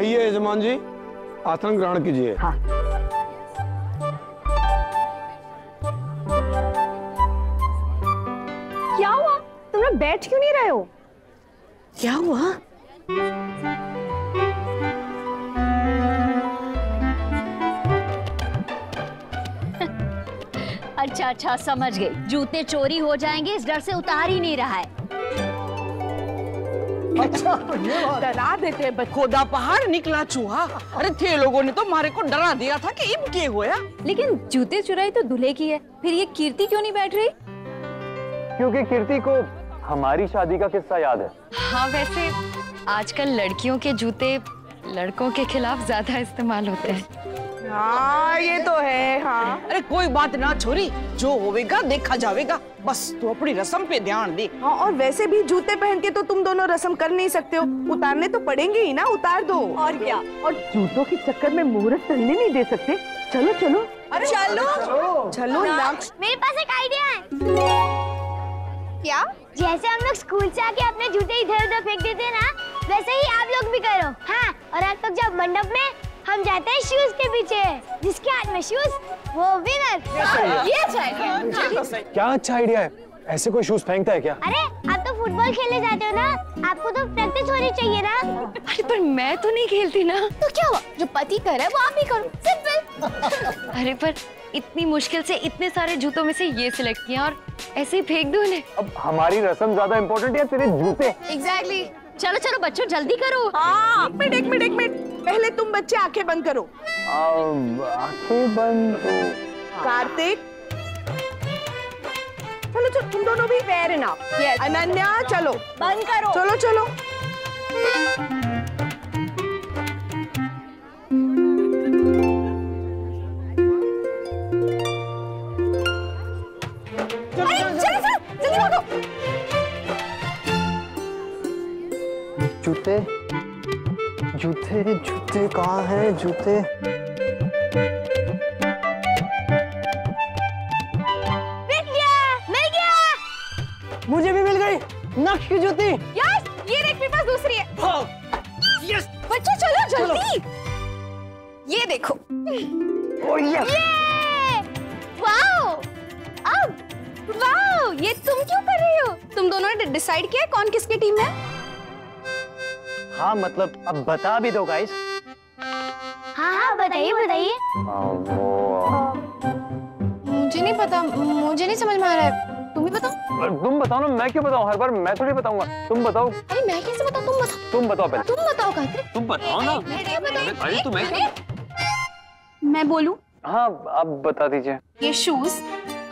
आइए यजमान जी, आसन ग्रहण कीजिए। हाँ। क्या हुआ? तुम लोग बैठ क्यों नहीं रहे हो? क्या हुआ? अच्छा अच्छा समझ गई, जूते चोरी हो जाएंगे इस डर से उतार ही नहीं रहा है। अच्छा ये बात। डरा देते खोदा पहाड़ निकला चूहा। अरे थे लोगों ने तो मारे को डरा दिया था कि इब के होया। लेकिन जूते चुराई तो दूल्हे की है, फिर ये कीर्ति क्यों नहीं बैठ रही? क्योंकि कीर्ति को हमारी शादी का किस्सा याद है। हाँ वैसे आजकल लड़कियों के जूते लड़कों के खिलाफ ज्यादा इस्तेमाल होते हैं। हाँ ये तो है। हाँ अरे कोई बात ना छोरी, जो होवेगा देखा जावेगा, बस तू अपनी रस्म पे ध्यान दे। हाँ और वैसे भी जूते पहन के तो तुम दोनों रस्म कर नहीं सकते हो, उतारने तो पड़ेंगे ही ना, उतार दो। और क्या? और जूतों के चक्कर में मुहूर्त टलने नहीं दे सकते। चलो चलो। अरे चलो चलो ना। मेरे पास एक आइडिया है। क्या? जैसे हम लोग स्कूल से आके अपने जूते इधर उधर फेंक देते हैं ना, वैसे ही आप लोग भी करो। हाँ और आप लोग जब मंडप में हम जाते हैं शूज के पीछे, जिसके हाथ में शूज वो विनर। ये अच्छा है। क्या अच्छा आइडिया है, ऐसे कोई शूज फेंकता है क्या? अरे आप तो फुटबॉल खेलने जाते हो ना, आपको तो प्रैक्टिस होनी चाहिए ना। अरे पर मैं तो नहीं खेलती ना। तो क्या हुआ, जो पति करे वो आप ही करो, सिंपल। अरे पर इतनी मुश्किल से इतने सारे जूतों में से ये सिलेक्ट किया और ऐसे ही फेंक दो उन्हें। अब हमारी रस्म ज्यादा इम्पोर्टेंट है तेरे जूते? एग्जैक्टली। चलो चलो बच्चों जल्दी करो। हाँ एक मिनट पहले तुम बच्चे आंखें बंद करो। आंखें बंद। कार्तिक चलो चलो, तुम दोनों भी। Fair enough. यस। अनन्या चलो बंद करो। चलो चलो। जूते जूते जूते कहाँ हैं जूते? मिल गया। मुझे भी मिल गई नक्श की जूती। यस, ये देख मेरे पास दूसरी है। यस बच्चों चलो जल्दी। ये देखो। वाओ। वाओ, ये तुम क्यों कर रही हो? तुम दोनों ने डिसाइड किया कौन किसकी टीम है? हाँ मतलब अब बता भी दो गाइस। हाँ बताइए बताइए। मुझे नहीं पता, मुझे नहीं समझ में आ रहा है, तुम ही बताओ। तुम बताओ ना, मैं क्यों बताऊं? हर बार मैं थोड़ी बताऊंगा, तुम बताओ। अरे मैं कैसे बताऊं? तुम बताओ। तुम बताओ पहले। तुम बताओ कार्तिक। तुम बताओ ना। अरे तुम्हें मैं बोलूं? हाँ आप बता दीजिए। ये शूज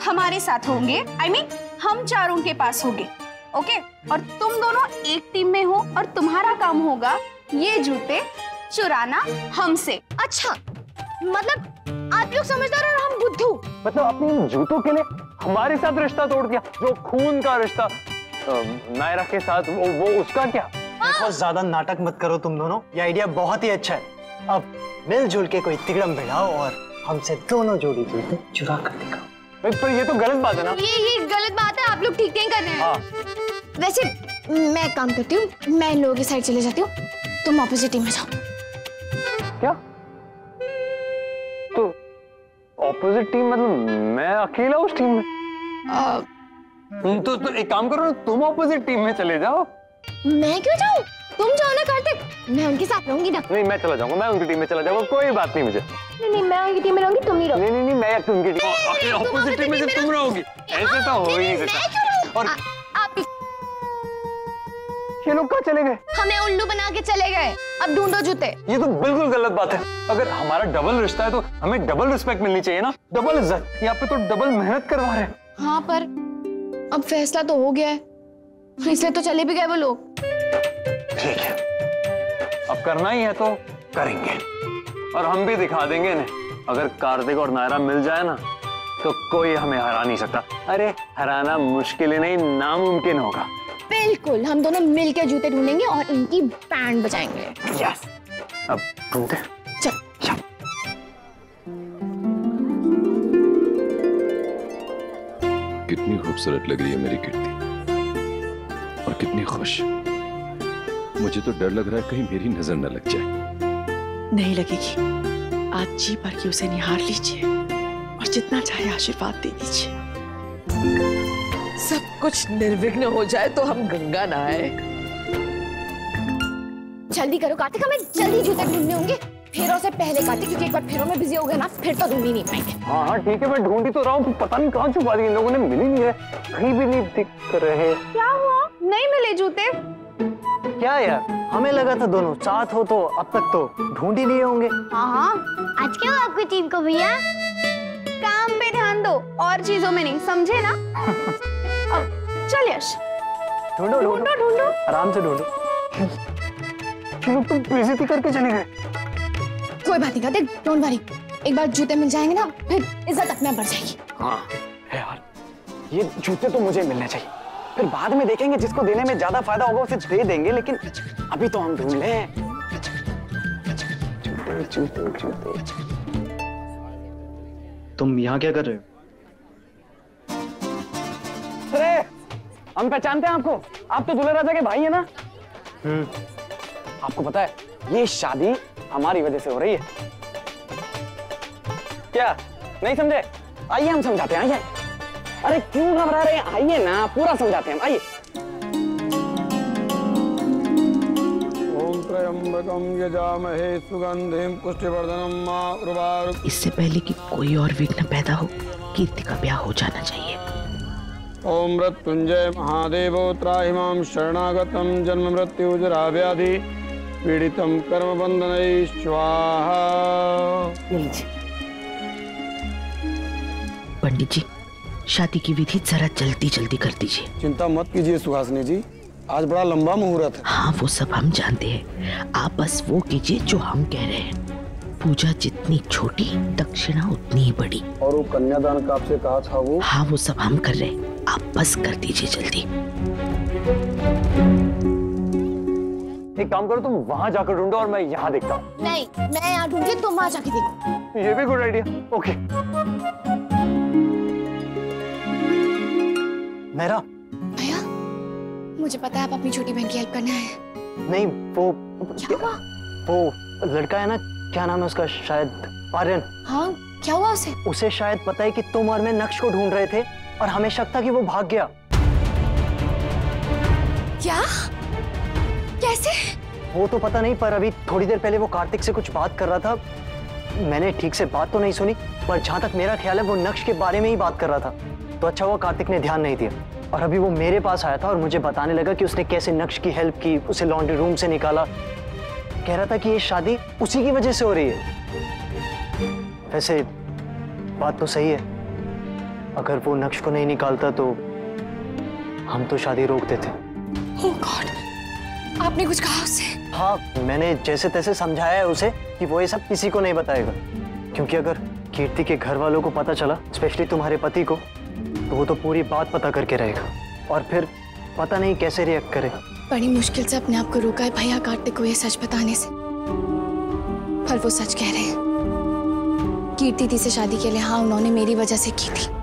हमारे साथ होंगे, I mean, हम चारों के पास होंगे, ओके? और तुम दोनों एक टीम में हो और तुम्हारा काम होगा ये जूते चुराना हमसे। अच्छा मतलब आप लोग समझदार और हम बुद्धू। मतलब अपने इन जूतों के लिए हमारे साथ रिश्ता तोड़ दिया, जो खून का रिश्ता नायरा के साथ, वो उसका क्या? बहुत ज्यादा नाटक मत करो तुम दोनों, ये आइडिया बहुत ही अच्छा है। अब मिलजुल के कोई तिगड़म भिड़ाओ और हमसे दोनों जोड़ी जूते चुरा कर दिखाओ। पर ये तो गलत बात है ना। ये गलत बात है, आप लोग ठीक नहीं कर रहे हैं। हाँ। वैसे मैं एक काम करती हूँ, मैं इन लोगों की साइड चले जाती हूँ, तुम ऑपोजिट टीम में जाओ। क्या? तो ऑपोजिट टीम मतलब मैं अकेला उस टीम में? तो एक काम करो ना, तुम ऑपोजिट टीम में चले जाओ। मैं क्यों जाऊँ? तुम जाओ ना कार्तिक, मैं उनके साथ रहूंगी ना। नहीं मैं चला जाऊंगा, मैं उनकी टीम में चला जाऊंगा, कोई बात नहीं मुझे। नहीं मैं उनकी टीम में रहूंगी, तुम नहीं रहो। नहीं मैं उनकी टीम, ऑपोजिट टीम में जब तुम रहोगी, ऐसे तो हो ही नहीं सकता। और आप ये लोग कहाँ चले गए? हमें उल्लू बना के चले गए, अब ढूंढो जूते। ये तो बिल्कुल गलत बात है। अगर हमारा डबल रिश्ता है तो हमें डबल रिस्पेक्ट मिलनी चाहिए ना, डबल इज्जत। यहाँ पे तो डबल मेहनत करवा रहे हैं। हाँ पर अब फैसला तो हो गया है, इसलिए तो चले भी गए वो लोग। ठीक है, अब करना ही है तो करेंगे, और हम भी दिखा देंगे इन्हें। अगर कार्तिक और नायरा मिल जाए ना तो कोई हमें हरा नहीं सकता। अरे हराना मुश्किल ही नहीं, नामुमकिन होगा। बिल्कुल, हम दोनों मिलकर जूते ढूंढेंगे और इनकी बैंड बजाएंगे। यस, अब ढूंढते। चल। कितनी खूबसूरत लग रही है मेरी कीर्ति, और कितनी खुश। मुझे तो डर लग रहा है कहीं मेरी नजर न लग जाए। नहीं लगेगी। आज जी भर के उसे निहार लीजिए और जितना चाहे आशीर्वाद दे दीजिए। सब कुछ निर्विघ्न हो जाए तो हम गंगा नहाए। जल्दी करो कार्तिक, हमें जल्दी जूते ढूंढने होंगे फेरों से पहले कार्तिक, क्योंकि एक बार फेरों में बिजी हो गए ना फिर तो ढूंढ ही नहीं पाएंगे। हाँ हाँ ठीक है, मैं ढूंढ ही तो रहा हूँ, पता नहीं कहाँ छुपा दिए इन लोगों ने, मिल ही नहीं रहे, कहीं भी नहीं दिख रहे। क्या हुआ, नहीं मिले जूते? क्या यार, हमें लगा था दोनों साथ हो तो अब तक तो ढूंढ ही लिए होंगे। हाँ आज क्या हुआ आपकी टीम को भैया? काम पे ध्यान दो और चीजों में नहीं, समझे ना? अब चल यश, ढूंढो ढूंढो ढूंढो, आराम से ढूंढो। क्यों तुम बेइज्जती करके चले गए? कोई बात नहीं कार्तिक, डोंट वरी, एक बार जूते मिल जाएंगे ना फिर इज्जत अपने आप बढ़ जाएगी। हाँ यार, ये जूते तो मुझे मिलने चाहिए, फिर बाद में देखेंगे जिसको देने में ज्यादा फायदा होगा उसे दे देंगे, लेकिन अभी तो हम ढूंढ लें। जूते जूते जूते। तुम यहाँ क्या कर रहे हो? अरे हम पहचानते हैं आपको, आप तो दूल्हा राजा के भाई है ना? आपको पता है ये शादी हमारी वजह से हो रही है। क्या नहीं समझे? आइए हम समझाते हैं, आइए। अरे क्यों घबरा रहे हैं, आइए ना, पूरा समझाते हैं, आइए। ओम त्र्यंबकम यजामहे सुगंधिम पुष्टिवर्धनम उर्वारुकम्। इससे पहले कि कोई और विघ्न पैदा हो, कीर्ति का ब्याह हो जाना चाहिए। ओम मृत्युंजय महादेवो त्राहि मां शरणागतम जन्म मृत्यु जरा व्याधि पीड़ितम कर्म बंधनै स्वाहा। पंडित जी, शादी की विधि जरा जल्दी जल्दी कर दीजिए। चिंता मत कीजिए सुहासिनी जी, आज बड़ा लंबा मुहूर्त है। हाँ वो सब हम जानते हैं, आप बस वो कीजिए जो हम कह रहे हैं। पूजा जितनी छोटी दक्षिणा उतनी ही बड़ी। और वो कन्यादान का आपसे कहा था वो? हाँ वो सब हम कर रहे हैं, आप बस कर दीजिए जल्दी। एक काम करो, तुम वहां जाकर ढूंढो और मैं यहाँ देखता हूँ। नहीं, मैं यहाँ ढूंढती हूँ, तुम वहाँ जाके देखो। ये भी गुड आइडिया। ओके। मेरा भैया, मुझे पता है आप अपनी छोटी बहन की हेल्प करने आए हैं। नहीं, वो क्या हुआ? वो लड़का है ना, क्या नाम है उसका, शायद आर्यन। हाँ क्या हुआ उसे? उसे शायद पता है कि तुम और मैं नक्श को ढूंढ रहे थे और हमें शक था कि वो भाग गया। क्या? कैसे? वो तो पता नहीं, पर अभी थोड़ी देर पहले वो कार्तिक से कुछ बात कर रहा था। मैंने ठीक से बात तो नहीं सुनी, पर जहां तक मेरा ख्याल है वो नक्श के बारे में ही बात कर रहा था। तो अच्छा हुआ कार्तिक ने ध्यान नहीं दिया, और अभी वो मेरे पास आया था और मुझे बताने लगा कि उसने कैसे नक्श की हेल्प की, उसे लॉन्ड्री रूम से निकाला। कह रहा था कि ये शादी उसी की वजह से हो रही है। वैसे बात तो सही है, अगर वो नक्श को नहीं निकालता तो हम तो शादी रोक देते। ओह गॉड, आपने कुछ कहा उससे? हाँ, मैंने जैसे तैसे समझाया है उसे कि वो ये सब किसी को नहीं बताएगा, क्योंकि अगर कीर्ति के घर वालों को पता चला, स्पेशली तुम्हारे पति को, तो वो तो पूरी बात पता करके रहेगा और फिर पता नहीं कैसे रिएक्ट करे। बड़ी मुश्किल से अपने आप को रोका है भैया कार्तिक को ये सच बताने से, पर वो सच कह रहे हैं। कीर्ति दी से शादी के लिए हाँ उन्होंने मेरी वजह से की थी।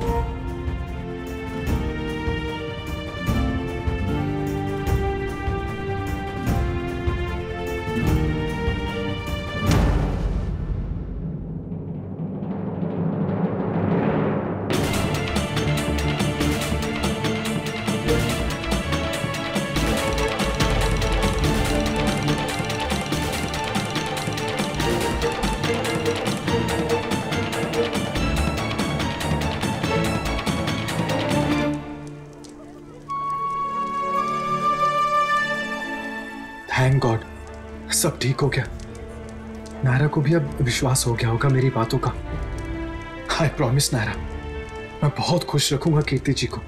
थैंक गॉड, सब ठीक हो गया। नायरा को भी अब विश्वास हो गया होगा मेरी बातों का। आई प्रॉमिस नायरा, मैं बहुत खुश रखूंगा कीर्ति जी को।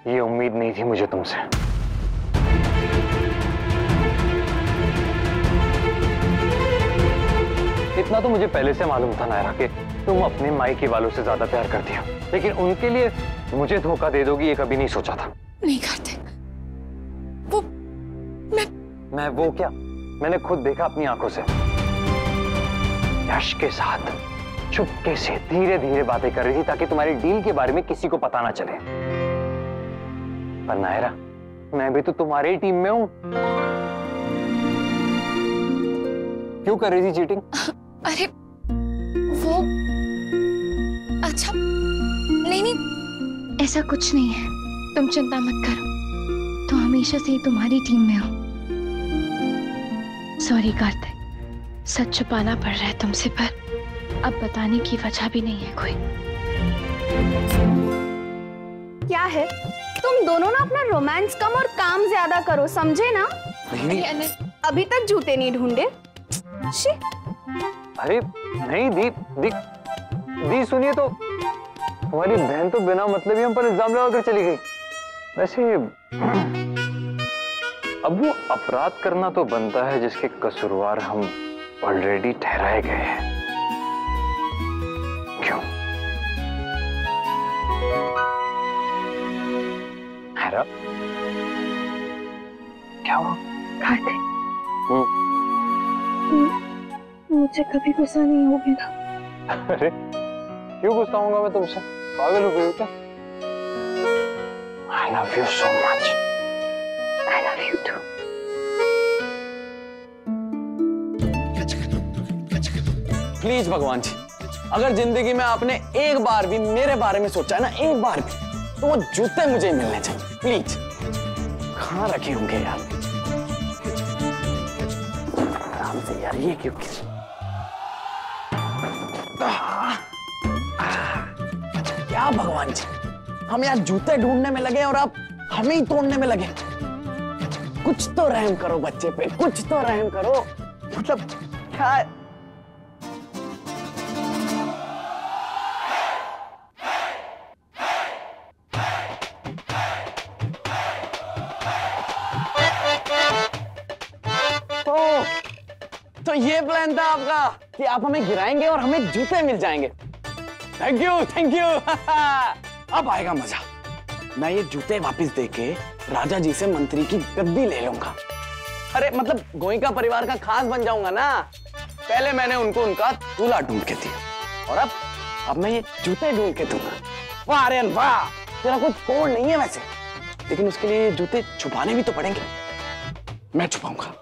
ये उम्मीद नहीं थी मुझे तुमसे। इतना तो मुझे पहले से मालूम था नायरा कि तुम अपने मायके वालों से ज्यादा प्यार करती हो, लेकिन उनके लिए मुझे धोखा दे दोगी ये कभी नहीं सोचा था। नहीं करते वो मैं वो क्या, मैंने खुद देखा अपनी आंखों से। यश के साथ चुपके से धीरे धीरे बातें कर रही थी ताकि तुम्हारी डील के बारे में किसी को पता ना चले। पर नायरा, मैं भी तो तुम्हारी ही टीम में हूं। क्यों कर रही थी चीटिंग? अरे वो अच्छा नहीं नहीं, ऐसा कुछ नहीं है, तुम चिंता मत करो। तो हमेशा से ही तुम्हारी टीम में हूँ। सॉरी कार्तिक, सच छुपाना पड़ रहा है तुमसे, पर अब बताने की वजह भी नहीं है कोई। क्या है, तुम दोनों ना अपना रोमांस कम और काम ज्यादा करो, समझे ना? अभी तक जूते नहीं ढूंढे। शी। अरे नहीं दी दी दी, सुनिए तो, तुम्हारी बहन तो बिना मतलब ही हम पर इल्जाम लगाकर चली गई। वैसे अब वो अपराध करना तो बनता है जिसके कसूरवार हम ऑलरेडी ठहराए गए हैं। क्यों? हैरा, क्या हुआ? कार्तिक, मुझे कभी गुस्सा नहीं होगी ना? अरे क्यों गुस्सा होऊंगा मैं तुमसे? पागल हो गई हो क्या? I love you so much. I love you too. Please भगवान जी, अगर जिंदगी में आपने एक बार भी मेरे बारे में सोचा है ना, एक बार भी, तो वो जूते मुझे मिलने चाहिए प्लीज। कहाँ रखे होंगे यार? आराम से यार, ये क्यों? क्या भगवान जी, हम यार जूते ढूंढने में लगे और आप हमें ही तोड़ने में लगे। कुछ तो रहम करो बच्चे पे, कुछ तो रहम करो। मतलब क्या? तो ये प्लान था आपका कि आप हमें गिराएंगे और हमें जूते मिल जाएंगे। Thank you thank you. अब आएगा मजा। मैं ये जूते वापस देके राजा जी से मंत्री की गद्दी ले लूंगा। अरे मतलब गोइंका परिवार का खास बन जाऊंगा ना। पहले मैंने उनको उनका दूल्हा ढूंढ के दिया और अब मैं ये जूते ढूंढ के दूंगा। वाह आर्यन वाह, तेरा कुछ तोड़ नहीं है वैसे, लेकिन उसके लिए जूते छुपाने भी तो पड़ेंगे। मैं छुपाऊंगा।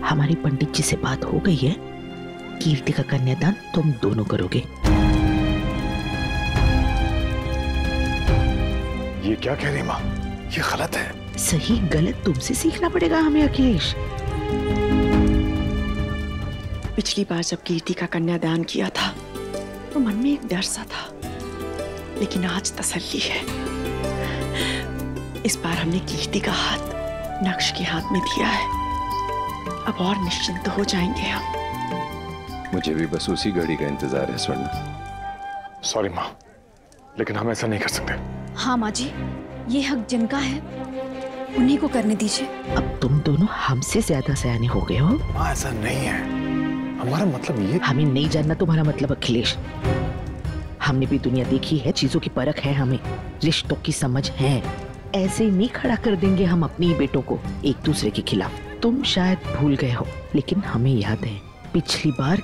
हमारी पंडित जी से बात हो गई है, कीर्ति का कन्यादान तुम दोनों करोगे। ये क्या कह रही माँ? ये गलत है। सही गलत तुमसे सीखना पड़ेगा हमें अखिलेश। पिछली बार जब कीर्ति का कन्यादान किया था तो मन में एक डर सा था, लेकिन आज तसल्ली है। इस बार हमने कीर्ति का हाथ नक्श के हाथ में दिया है, अब और निश्चिंत हो जाएंगे हम। मुझे भी बस उसी घड़ी का इंतजार है स्वर्णा। सॉरी माँ, लेकिन हम ऐसा नहीं कर सकते। हाँ माँ जी, ये हक जिनका है उन्हीं को करने दीजिए। अब तुम दोनों हमसे ज्यादा सयाने हो गए हो। माँ ऐसा नहीं है, हमारा मतलब ये। हमें नहीं जानना तुम्हारा मतलब अखिलेश। हमने भी दुनिया देखी है, चीजों की परख है, हमें रिश्तों की समझ है। ऐसे नहीं खड़ा कर देंगे हम अपने ही बेटों को एक दूसरे के खिलाफ। तुम शायद भूल गए हो, लेकिन हमें याद है पिछली बार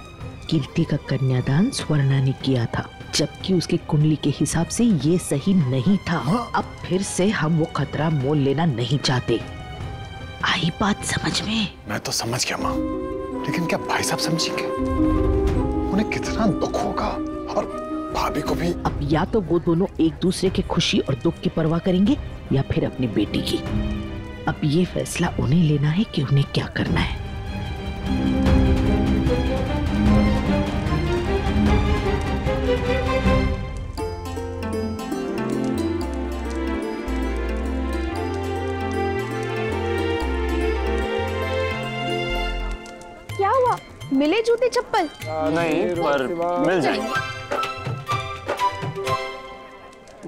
कीर्ति का कन्यादान स्वर्णा ने किया था, जबकि उसकी कुंडली के हिसाब से ये सही नहीं था। अब फिर से हम वो खतरा मोल लेना नहीं चाहते। आई बात समझ में? मैं तो समझ गया माँ, लेकिन क्या भाई साहब समझेंगे? उन्हें कितना दुख होगा, और भाभी को भी। अब या तो वो दोनों एक दूसरे के खुशी और दुख की परवाह करेंगे या फिर अपनी बेटी की। अब ये फैसला उन्हें लेना है कि उन्हें क्या करना है। क्या हुआ, मिले जूते चप्पल? नहीं, पर मिल जाएंगे।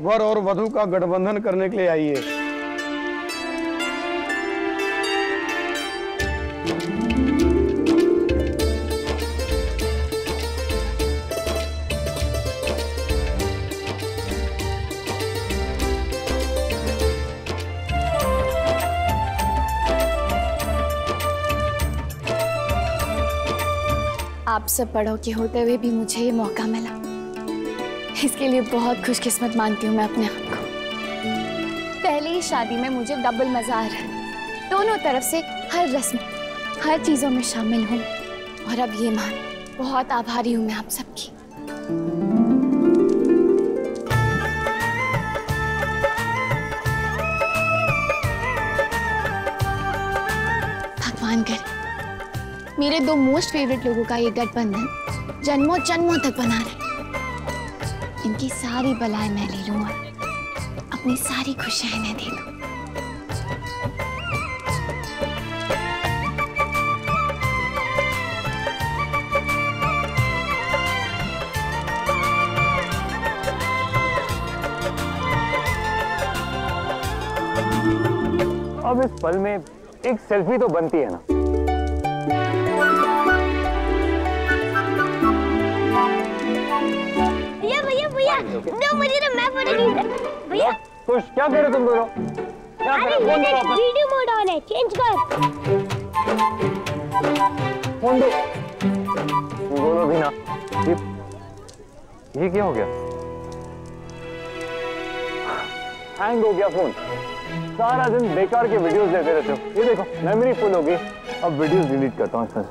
वर और वधु का गठबंधन करने के लिए आई है। आप सब बड़ों के होते हुए भी मुझे ये मौका मिला, इसके लिए बहुत खुशकिस्मत मानती हूँ मैं अपने आप को। पहली शादी में मुझे डबल मजा आ रहा है, दोनों तरफ से हर रस्म, हर चीजों में शामिल हूँ। और अब ये मान, बहुत आभारी हूँ मैं आप सबकी। भगवान करे मेरे दो मोस्ट फेवरेट लोगों का ये गठबंधन जन्मों जन्मों तक बना रहे। इनकी सारी बलाएं मैं ले लूं और अपनी सारी खुशियां इन्हें दे दूं। अब इस पल में एक सेल्फी तो बनती है ना। दो मुझे ना, मैं फोटो खींच। भैया कुछ क्या कर रहे तुम दोनों? क्या कर रहे? फोन दो वापस। वीडियो मोड ऑन है, चेंज कर। फोन दो। बोलो भी ना। ये क्या हो गया? हैंग हो गया फोन। सारा दिन बेकार के वीडियोस देखते रहते हो। ये देखो मेमोरी फुल हो गई। अब वीडियोस डिलीट करता हूँ इसमें से।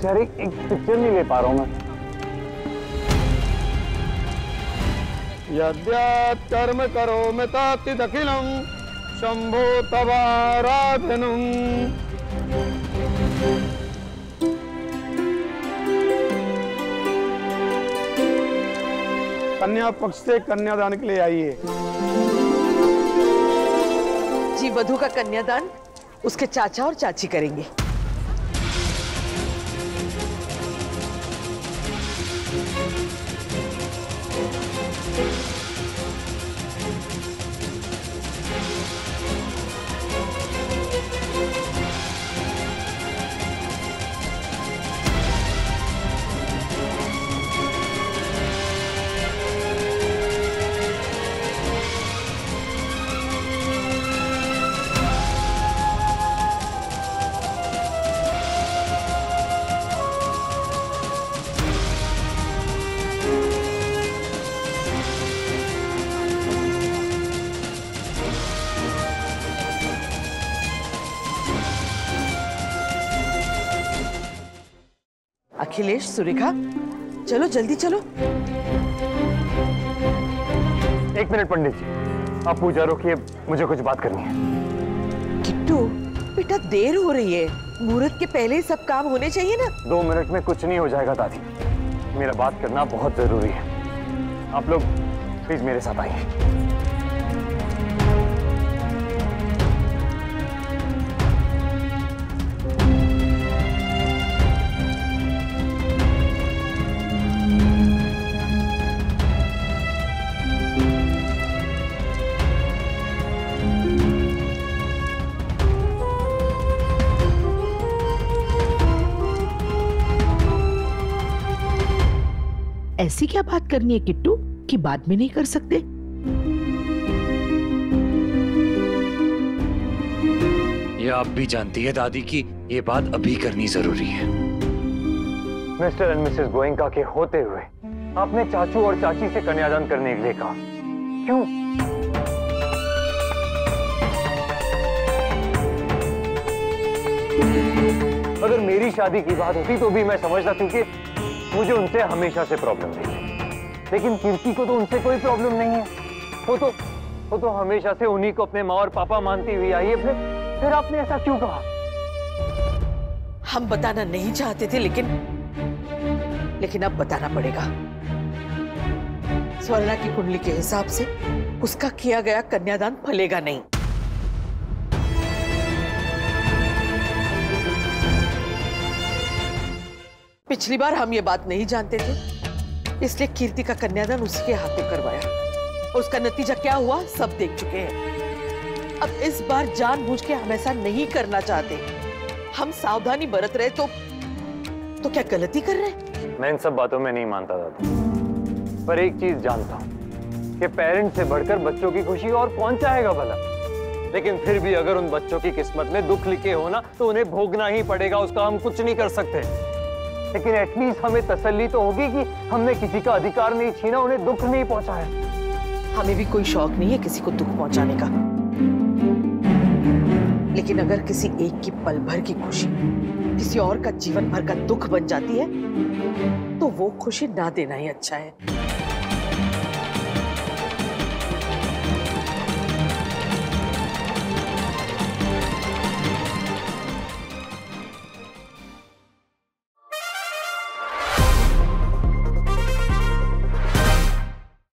यार एक पिक्चर नहीं ले पा रहा हूँ मैं। यद्यत् कर्म करोमि तत्तदखिलं शंभो तवाराधनम्। कन्या पक्ष से कन्यादान के लिए आइए। जी वधू का कन्यादान उसके चाचा और चाची करेंगे। अखिलेश, सुरेखा, चलो जल्दी चलो। एक मिनट पंडित जी, आप पूजा रोकिए, मुझे कुछ बात करनी है। किट्टू बेटा देर हो रही है, मुहूर्त के पहले ही सब काम होने चाहिए ना। 2 मिनट में कुछ नहीं हो जाएगा दादी, मेरा बात करना बहुत जरूरी है। आप लोग प्लीज मेरे साथ आइए। ऐसी क्या बात करनी है किट्टू कि बाद में नहीं कर सकते? ये आप भी जानती है दादी कि ये बात अभी करनी जरूरी है। मिस्टर एंड मिसेस गोयनका के होते हुए आपने चाचू और चाची से कन्यादान करने के लिए कहा, क्यों? अगर मेरी शादी की बात होती तो भी मैं समझता था कि मुझे उनसे हमेशा से प्रॉब्लम नहीं है, लेकिन कीर्ति को तो उनसे कोई प्रॉब्लम नहीं है। वो तो हमेशा से उन्हीं को अपने माँ और पापा मानती हुई आई है। फिर आपने ऐसा क्यों कहा? हम बताना नहीं चाहते थे, लेकिन अब बताना पड़ेगा। स्वर्णा की कुंडली के हिसाब से उसका किया गया कन्यादान फलेगा नहीं। पिछली बार हम ये बात नहीं जानते थे, इसलिए कीर्ति का कन्यादान उसी के हाथों करवाया और उसका नतीजा क्या हुआ सब देख चुके हैं। अब इस बार जानबूझ के हम ऐसा नहीं करना चाहते। हम सावधानी बरत रहे तो क्या गलती कर रहे हैं? मैं इन सब बातों में नहीं मानता दादा, पर एक चीज जानता हूँ कि पेरेंट्स से बढ़कर बच्चों की खुशी और कौन चाहेगा भला। लेकिन फिर भी अगर उन बच्चों की किस्मत में दुख लिखे हो ना तो उन्हें भोगना ही पड़ेगा, उसका हम कुछ नहीं कर सकते। लेकिन एटलीस्ट हमें तसल्ली तो होगी कि हमने किसी का अधिकार नहीं छीना, उन्हें दुख नहीं पहुंचाया। हमें भी कोई शौक नहीं है किसी को दुख पहुंचाने का, लेकिन अगर किसी एक की पल भर की खुशी किसी और का जीवन भर का दुख बन जाती है तो वो खुशी ना देना ही अच्छा है।